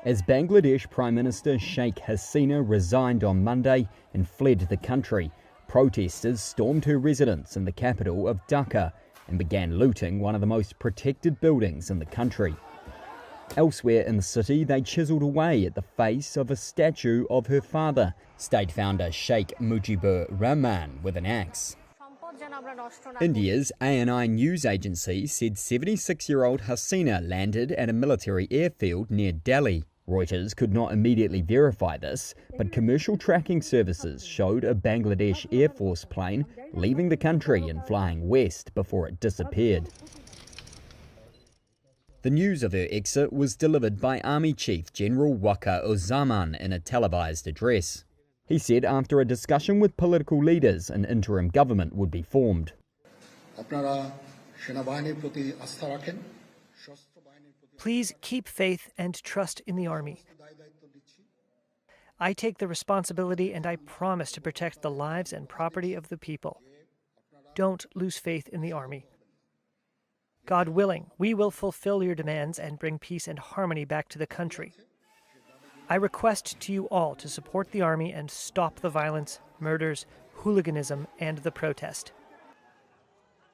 As Bangladesh Prime Minister Sheikh Hasina resigned on Monday and fled the country, protesters stormed her residence in the capital of Dhaka and began looting one of the most protected buildings in the country. Elsewhere in the city, they chiselled away at the face of a statue of her father, state founder Sheikh Mujibur Rahman, with an axe. India's ANI news agency said 76-year-old Hasina landed at a military airfield near Delhi. Reuters could not immediately verify this, but commercial tracking services showed a Bangladesh Air Force plane leaving the country and flying west before it disappeared. The news of her exit was delivered by Army Chief General Waqar Uzzaman in a televised address. He said after a discussion with political leaders, an interim government would be formed. Please keep faith and trust in the Army. I take the responsibility and I promise to protect the lives and property of the people. Don't lose faith in the Army. God willing, we will fulfill your demands and bring peace and harmony back to the country. I request to you all to support the Army and stop the violence, murders, hooliganism, and the protest.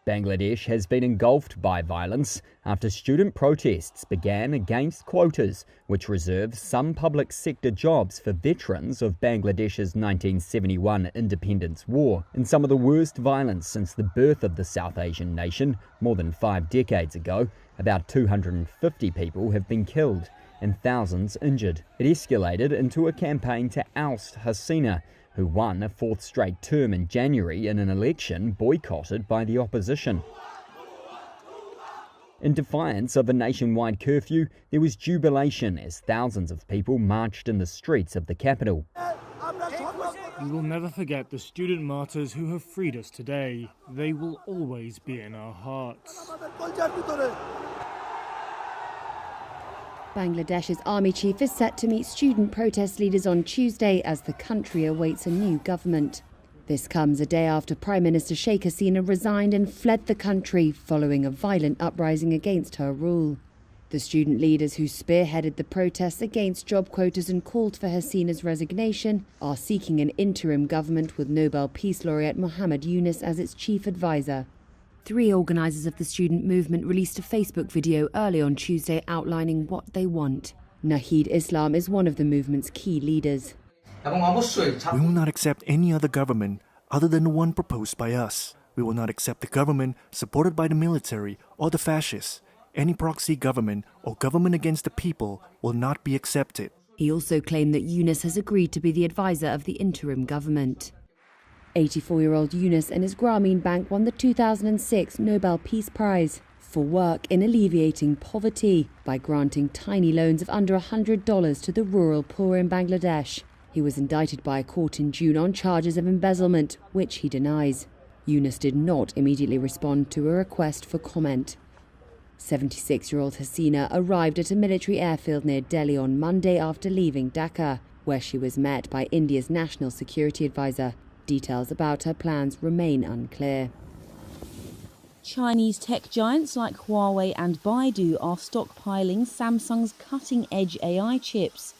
Bangladesh has been engulfed by violence after student protests began against quotas, which reserve some public sector jobs for veterans of Bangladesh's 1971 independence war, in some of the worst violence since the birth of the South Asian nation more than 5 decades ago. About 250 people have been killed and thousands injured. It escalated into a campaign to oust Hasina, who won a 4th straight term in January in an election boycotted by the opposition. In defiance of a nationwide curfew, there was jubilation as thousands of people marched in the streets of the capital. We will never forget the student martyrs who have freed us today. They will always be in our hearts. Bangladesh's army chief is set to meet student protest leaders on Tuesday as the country awaits a new government. This comes a day after Prime Minister Sheikh Hasina resigned and fled the country following a violent uprising against her rule. The student leaders who spearheaded the protests against job quotas and called for Hasina's resignation are seeking an interim government with Nobel Peace Laureate Muhammad Yunus as its chief advisor. 3 organisers of the student movement released a Facebook video early on Tuesday outlining what they want. Nahid Islam is one of the movement's key leaders. We will not accept any other government other than the one proposed by us. We will not accept the government supported by the military or the fascists. Any proxy government or government against the people will not be accepted. He also claimed that Yunus has agreed to be the advisor of the interim government. 84-year-old Yunus and his Grameen Bank won the 2006 Nobel Peace Prize for work in alleviating poverty by granting tiny loans of under $100 to the rural poor in Bangladesh. He was indicted by a court in June on charges of embezzlement, which he denies. Yunus did not immediately respond to a request for comment. 76-year-old Hasina arrived at a military airfield near Delhi on Monday after leaving Dhaka, where she was met by India's national security advisor. Details about her plans remain unclear. Chinese tech giants like Huawei and Baidu are stockpiling Samsung's cutting-edge AI chips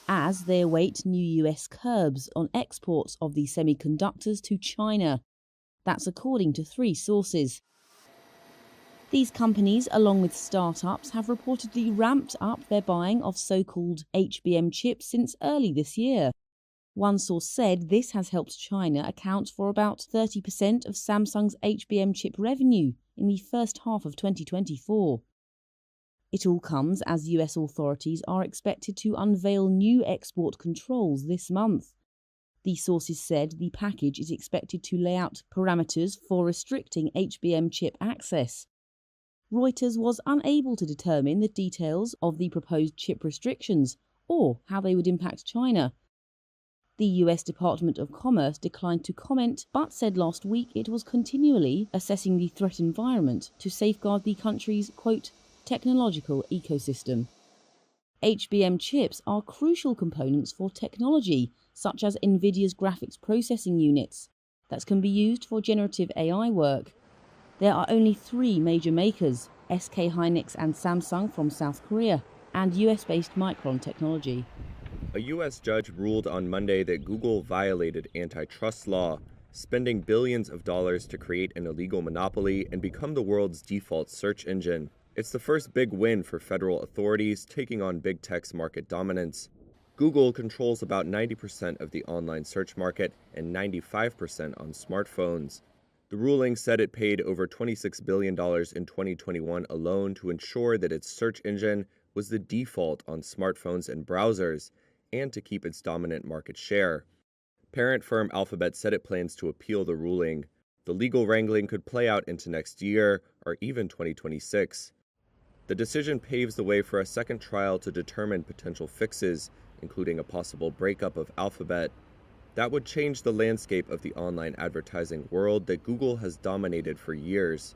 as they await new US curbs on exports of the semiconductors to China. That's according to 3 sources. These companies, along with startups, have reportedly ramped up their buying of so-called HBM chips since early this year. One source said this has helped China account for about 30% of Samsung's HBM chip revenue in the first half of 2024. It all comes as US authorities are expected to unveil new export controls this month. The sources said the package is expected to lay out parameters for restricting HBM chip access. Reuters was unable to determine the details of the proposed chip restrictions or how they would impact China. The US Department of Commerce declined to comment, but said last week it was continually assessing the threat environment to safeguard the country's, quote, technological ecosystem. HBM chips are crucial components for technology, such as NVIDIA's graphics processing units, that can be used for generative AI work. There are only 3 major makers, SK Hynix and Samsung from South Korea, and US-based Micron Technology. A U.S. judge ruled on Monday that Google violated antitrust law, spending billions of dollars to create an illegal monopoly and become the world's default search engine. It's the first big win for federal authorities taking on big tech's market dominance. Google controls about 90% of the online search market and 95% on smartphones. The ruling said it paid over $26 billion in 2021 alone to ensure that its search engine was the default on smartphones and browsers, and to keep its dominant market share. Parent firm Alphabet said it plans to appeal the ruling. The legal wrangling could play out into next year or even 2026. The decision paves the way for a second trial to determine potential fixes, including a possible breakup of Alphabet. That would change the landscape of the online advertising world that Google has dominated for years.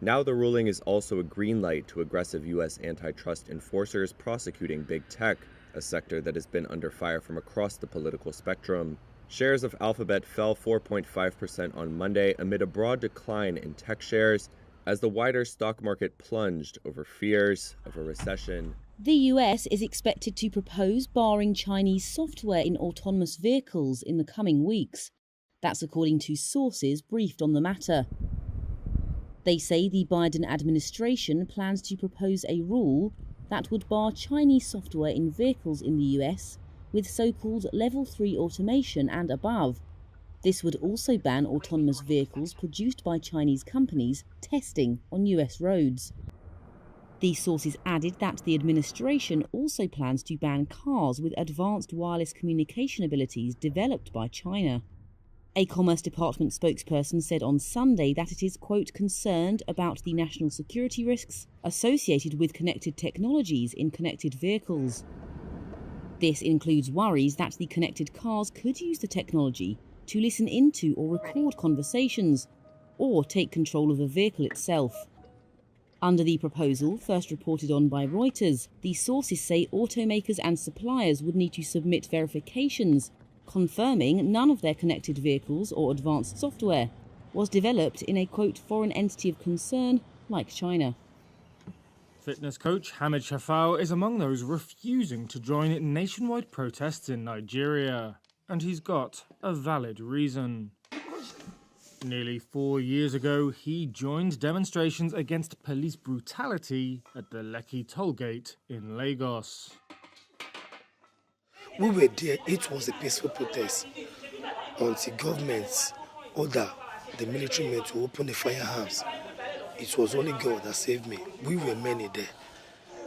Now the ruling is also a green light to aggressive U.S. antitrust enforcers prosecuting big tech, a sector that has been under fire from across the political spectrum. Shares of Alphabet fell 4.5% on Monday amid a broad decline in tech shares as the wider stock market plunged over fears of a recession. The US is expected to propose barring Chinese software in autonomous vehicles in the coming weeks. That's according to sources briefed on the matter. They say the Biden administration plans to propose a rule that would bar Chinese software in vehicles in the US with so-called Level 3 automation and above. This would also ban autonomous vehicles produced by Chinese companies testing on US roads. These sources added that the administration also plans to ban cars with advanced wireless communication abilities developed by China. A Commerce Department spokesperson said on Sunday that it is, quote, concerned about the national security risks associated with connected technologies in connected vehicles. This includes worries that the connected cars could use the technology to listen into or record conversations, or take control of the vehicle itself. Under the proposal, first reported on by Reuters, the sources say automakers and suppliers would need to submit verifications confirming none of their connected vehicles or advanced software was developed in a, quote, foreign entity of concern like China. Fitness coach Hamid Shafau is among those refusing to join nationwide protests in Nigeria, and he's got a valid reason. Nearly 4 years ago, he joined demonstrations against police brutality at the Lekki tollgate in Lagos. We were there, it was a peaceful protest until governments ordered the military men to open the firearms. It was only God that saved me. We were many there.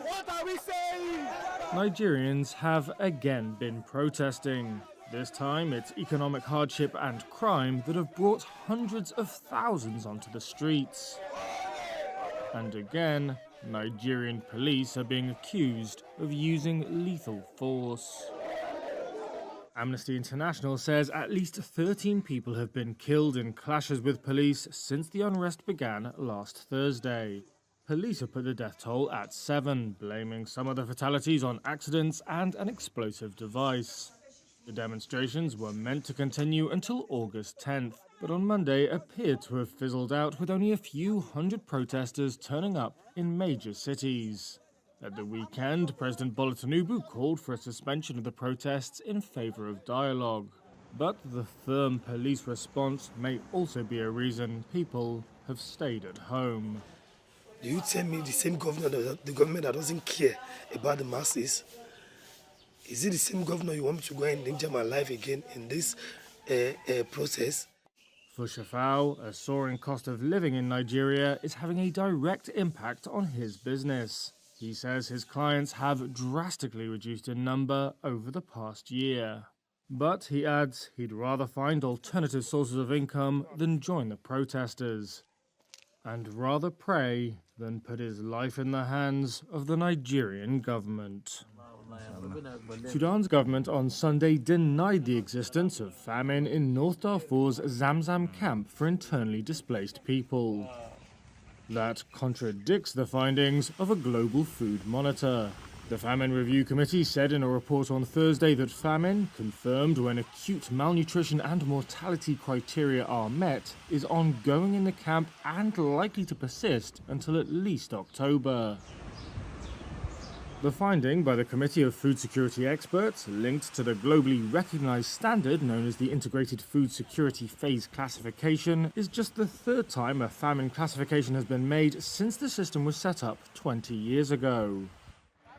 What are we saying? Nigerians have again been protesting. This time it's economic hardship and crime that have brought hundreds of thousands onto the streets. And again, Nigerian police are being accused of using lethal force. Amnesty International says at least 13 people have been killed in clashes with police since the unrest began last Thursday. Police have put the death toll at 7, blaming some of the fatalities on accidents and an explosive device. The demonstrations were meant to continue until August 10th, but on Monday appeared to have fizzled out with only a few hundred protesters turning up in major cities. At the weekend, President Bola Tinubu called for a suspension of the protests in favour of dialogue. But the firm police response may also be a reason people have stayed at home. Do you tell me the same governor, the government that doesn't care about the masses? Is it the same governor you want me to go and endanger my life again in this process? For Shafau, a soaring cost of living in Nigeria is having a direct impact on his business. He says his clients have drastically reduced in number over the past year. But he adds he'd rather find alternative sources of income than join the protesters, and rather pray than put his life in the hands of the Nigerian government. Sudan's government on Sunday denied the existence of famine in North Darfur's Zamzam camp for internally displaced people. That contradicts the findings of a global food monitor. The Famine Review Committee said in a report on Thursday that famine, confirmed when acute malnutrition and mortality criteria are met, is ongoing in the camp and likely to persist until at least October. The finding by the Committee of Food Security Experts, linked to the globally recognized standard known as the Integrated Food Security Phase Classification, is just the third time a famine classification has been made since the system was set up 20 years ago.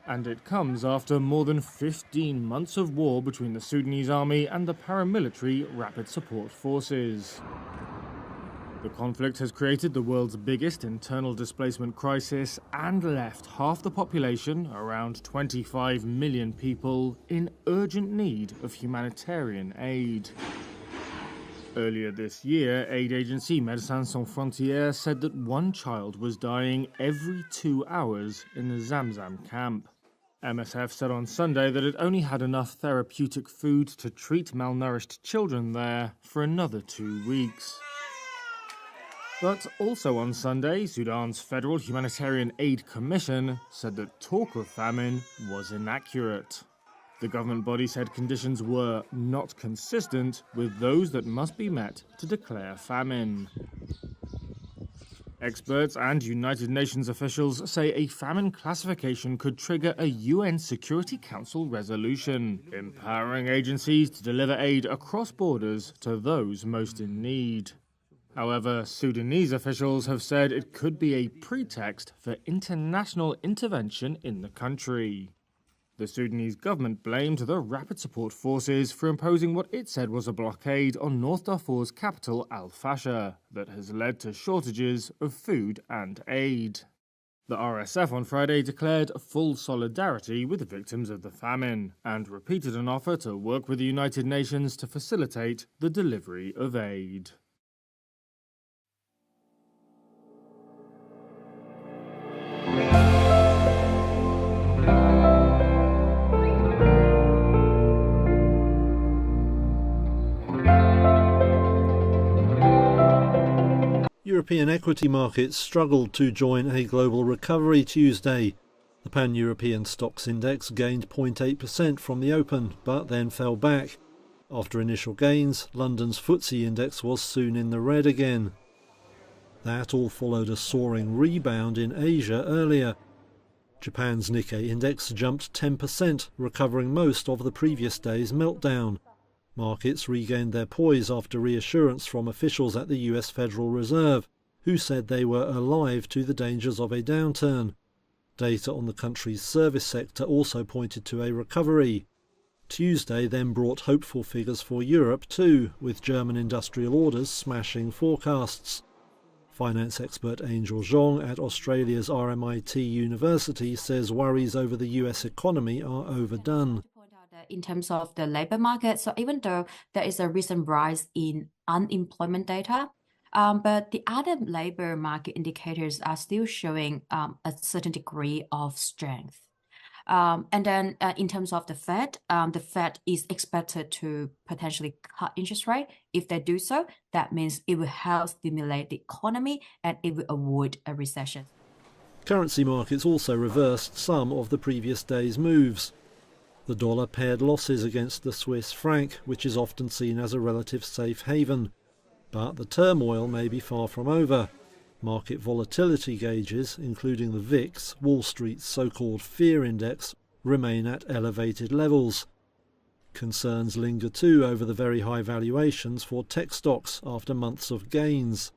And it comes after more than 15 months of war between the Sudanese army and the paramilitary Rapid Support Forces. The conflict has created the world's biggest internal displacement crisis and left half the population, around 25 million people, in urgent need of humanitarian aid. Earlier this year, aid agency Médecins Sans Frontières said that one child was dying every 2 hours in the Zamzam camp. MSF said on Sunday that it only had enough therapeutic food to treat malnourished children there for another 2 weeks. But also on Sunday, Sudan's Federal Humanitarian Aid Commission said that talk of famine was inaccurate. The government body said conditions were not consistent with those that must be met to declare famine. Experts and United Nations officials say a famine classification could trigger a UN Security Council resolution, empowering agencies to deliver aid across borders to those most in need. However, Sudanese officials have said it could be a pretext for international intervention in the country. The Sudanese government blamed the Rapid Support Forces for imposing what it said was a blockade on North Darfur's capital, Al-Fasher, that has led to shortages of food and aid. The RSF on Friday declared full solidarity with the victims of the famine and repeated an offer to work with the United Nations to facilitate the delivery of aid. European equity markets struggled to join a global recovery Tuesday. The Pan-European Stocks Index gained 0.8% from the open, but then fell back. After initial gains, London's FTSE Index was soon in the red again. That all followed a soaring rebound in Asia earlier. Japan's Nikkei Index jumped 10%, recovering most of the previous day's meltdown. Markets regained their poise after reassurance from officials at the US Federal Reserve, who said they were alive to the dangers of a downturn. Data on the country's service sector also pointed to a recovery. Tuesday then brought hopeful figures for Europe too, with German industrial orders smashing forecasts. Finance expert Angel Zhong at Australia's RMIT University says worries over the US economy are overdone. In terms of the labor market, so even though there is a recent rise in unemployment data, but the other labor market indicators are still showing a certain degree of strength. And then in terms of the Fed is expected to potentially cut interest rate. If they do so, that means it will help stimulate the economy and it will avoid a recession. Currency markets also reversed some of the previous day's moves. The dollar pared losses against the Swiss franc, which is often seen as a relative safe haven. But the turmoil may be far from over. Market volatility gauges, including the VIX, Wall Street's so-called fear index, remain at elevated levels. Concerns linger too over the very high valuations for tech stocks after months of gains.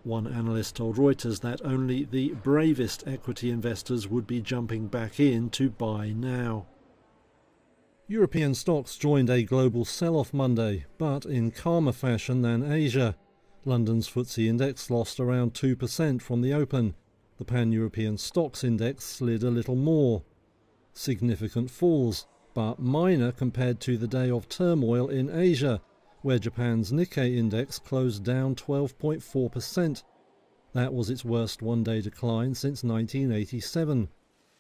One analyst told Reuters that only the bravest equity investors would be jumping back in to buy now. European stocks joined a global sell-off Monday, but in calmer fashion than Asia. London's FTSE Index lost around 2% from the open. The Pan-European Stocks Index slid a little more. Significant falls, but minor compared to the day of turmoil in Asia, where Japan's Nikkei Index closed down 12.4%. That was its worst one-day decline since 1987.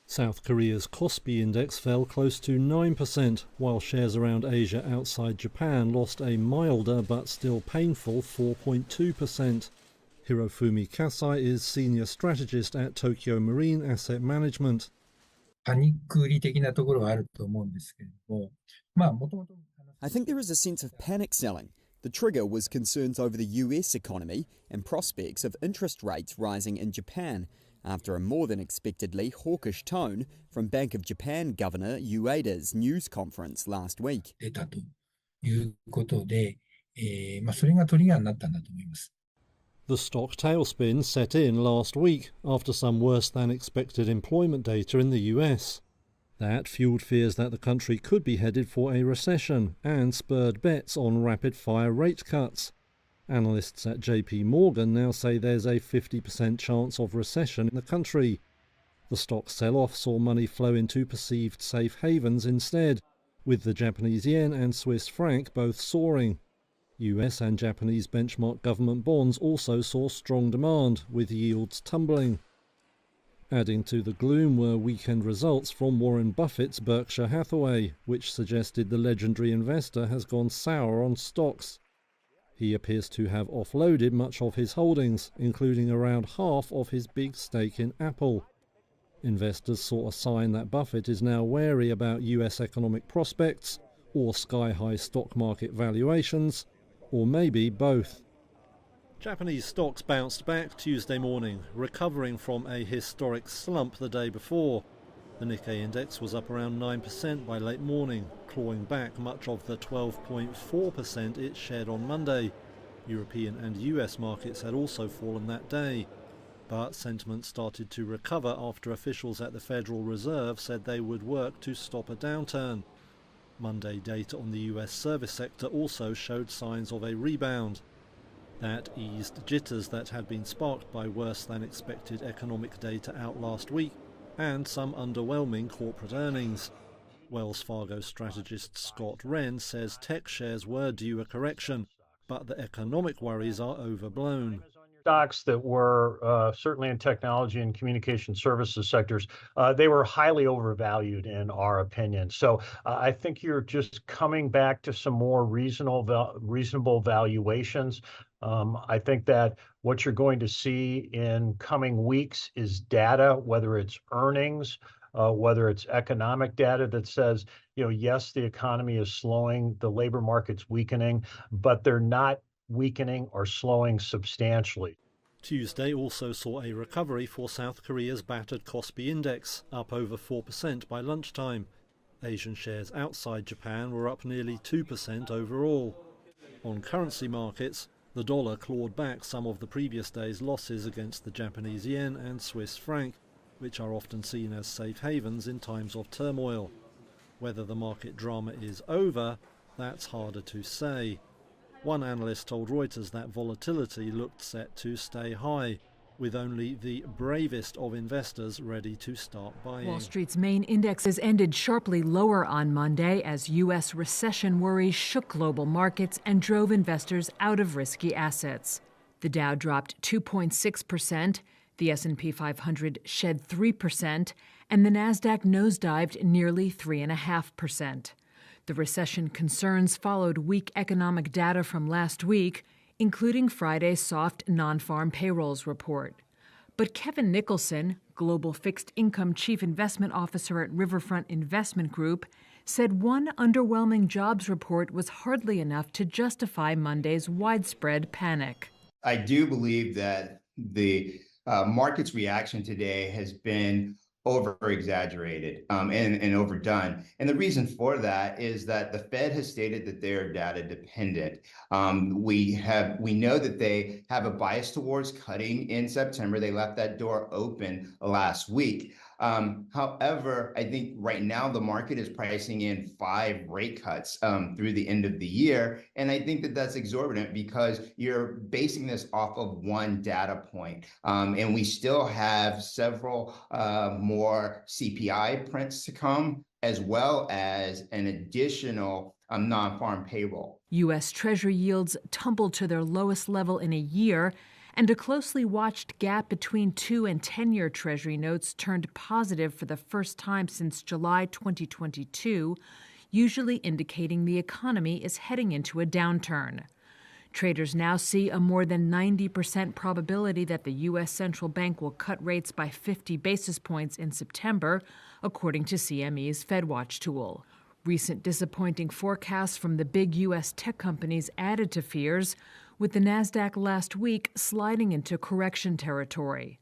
South Korea's Kospi Index fell close to 9%, while shares around Asia outside Japan lost a milder but still painful 4.2%. Hirofumi Kasai is senior strategist at Tokyo Marine Asset Management. I think there is a sense of panic selling. The trigger was concerns over the US economy and prospects of interest rates rising in Japan. after a more than expectedly hawkish tone from Bank of Japan Governor Ueda's news conference last week. 出たということで、それがトリガーになったんだと思います。The stock tailspin set in last week after some worse than expected employment data in the US. That fueled fears that the country could be headed for a recession and spurred bets on rapid-fire rate cuts. Analysts at JP Morgan now say there's a 50% chance of recession in the country. The stock sell-off saw money flow into perceived safe havens instead, with the Japanese yen and Swiss franc both soaring. US and Japanese benchmark government bonds also saw strong demand, with yields tumbling. Adding to the gloom were weekend results from Warren Buffett's Berkshire Hathaway, which suggested the legendary investor has gone sour on stocks. He appears to have offloaded much of his holdings, including around half of his big stake in Apple. Investors saw a sign that Buffett is now wary about US economic prospects, or sky-high stock market valuations, or maybe both. Japanese stocks bounced back Tuesday morning, recovering from a historic slump the day before. The Nikkei index was up around 9% by late morning, clawing back much of the 12.4% it shed on Monday. European and US markets had also fallen that day. But sentiment started to recover after officials at the Federal Reserve said they would work to stop a downturn. Monday data on the US service sector also showed signs of a rebound. That eased jitters that had been sparked by worse than expected economic data out last week and some underwhelming corporate earnings. Wells Fargo strategist Scott Wren says tech shares were due a correction, but the economic worries are overblown. Stocks that were certainly in technology and communication services sectors, they were highly overvalued in our opinion. So I think you're just coming back to some more reasonable valuations. I think that what you're going to see in coming weeks is data, whether it's earnings, whether it's economic data that says, yes, the economy is slowing, the labor market's weakening, but they're not weakening or slowing substantially. Tuesday also saw a recovery for South Korea's battered Kospi index, up over 4% by lunchtime. Asian shares outside Japan were up nearly 2% overall. On currency markets, the dollar clawed back some of the previous day's losses against the Japanese yen and Swiss franc, which are often seen as safe havens in times of turmoil. Whether the market drama is over, that's harder to say. One analyst told Reuters that volatility looked set to stay high, with only the bravest of investors ready to start buying. Wall Street's main indexes ended sharply lower on Monday as U.S. recession worries shook global markets and drove investors out of risky assets. The Dow dropped 2.6%, the S&P 500 shed 3%, and the Nasdaq nosedived nearly 3.5%. The recession concerns followed weak economic data from last week, including Friday's soft non-farm payrolls report. But Kevin Nicholson, Global Fixed Income Chief Investment Officer at Riverfront Investment Group, said one underwhelming jobs report was hardly enough to justify Monday's widespread panic. I do believe that the market's reaction today has been over-exaggerated and overdone. And the reason for that is that the Fed has stated that they are data dependent. We know that they have a bias towards cutting in September. They left that door open last week. However, I think right now the market is pricing in 5 rate cuts through the end of the year. And I think that that's exorbitant because you're basing this off of one data point. And we still have several more CPI prints to come, as well as an additional non-farm payroll. U.S. Treasury yields tumbled to their lowest level in a year, and a closely watched gap between 2- and 10-year Treasury notes turned positive for the first time since July 2022, usually indicating the economy is heading into a downturn. Traders now see a more than 90% probability that the U.S. Central Bank will cut rates by 50 basis points in September, according to CME's FedWatch tool. Recent disappointing forecasts from the big U.S. tech companies added to fears, with the Nasdaq last week sliding into correction territory.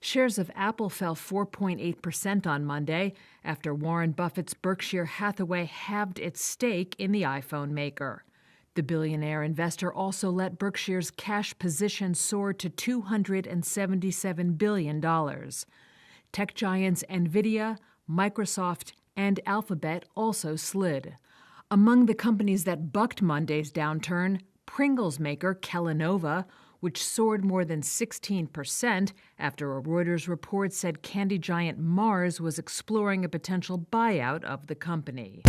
Shares of Apple fell 4.8% on Monday after Warren Buffett's Berkshire Hathaway halved its stake in the iPhone maker. The billionaire investor also let Berkshire's cash position soar to $277 billion. Tech giants Nvidia, Microsoft, and Alphabet also slid. Among the companies that bucked Monday's downturn, Pringles maker Kellanova, which soared more than 16% after a Reuters report said candy giant Mars was exploring a potential buyout of the company.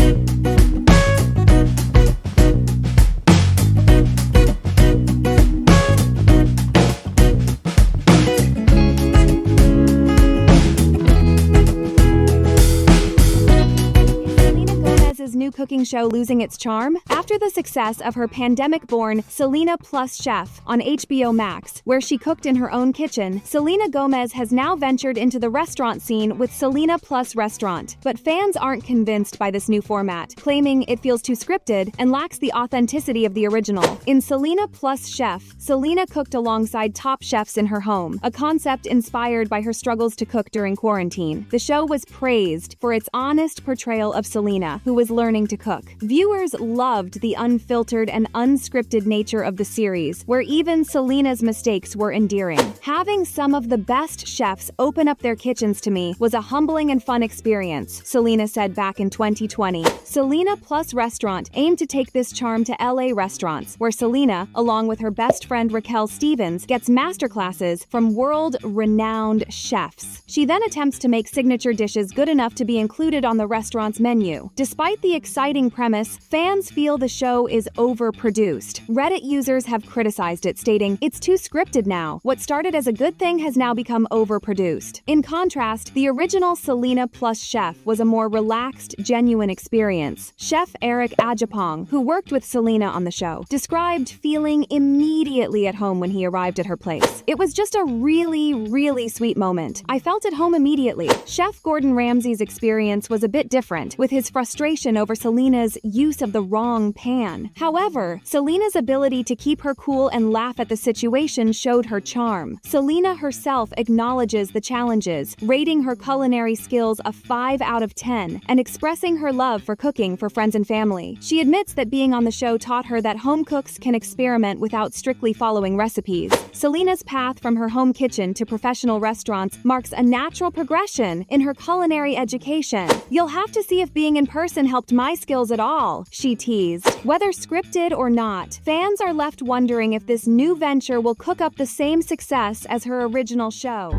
New cooking show losing its charm? After the success of her pandemic-born Selena Plus Chef on HBO Max, where she cooked in her own kitchen, Selena Gomez has now ventured into the restaurant scene with Selena Plus Restaurant. But fans aren't convinced by this new format, claiming it feels too scripted and lacks the authenticity of the original. In Selena Plus Chef, Selena cooked alongside top chefs in her home, a concept inspired by her struggles to cook during quarantine. The show was praised for its honest portrayal of Selena, who was learning to cook. Viewers loved the unfiltered and unscripted nature of the series, where even Selena's mistakes were endearing. Having some of the best chefs open up their kitchens to me was a humbling and fun experience, Selena said back in 2020. Selena Plus Restaurant aimed to take this charm to LA restaurants, where Selena, along with her best friend Raquel Stevens, gets masterclasses from world-renowned chefs. She then attempts to make signature dishes good enough to be included on the restaurant's menu. Despite the exciting premise, fans feel the show is overproduced. Reddit users have criticized it, stating, "It's too scripted now. What started as a good thing has now become overproduced." In contrast, the original Selena Plus Chef was a more relaxed, genuine experience. Chef Eric Ajapong, who worked with Selena on the show, described feeling immediately at home when he arrived at her place. "It was just a really, really sweet moment. I felt at home immediately." Chef Gordon Ramsay's experience was a bit different, with his frustration over Selena's use of the wrong pan. However, Selena's ability to keep her cool and laugh at the situation showed her charm. Selena herself acknowledges the challenges, rating her culinary skills a 5 out of 10 and expressing her love for cooking for friends and family. She admits that being on the show taught her that home cooks can experiment without strictly following recipes. Selena's path from her home kitchen to professional restaurants marks a natural progression in her culinary education. "You'll have to see if being in person helped my skills at all," she teased. Whether scripted or not, fans are left wondering if this new venture will cook up the same success as her original show.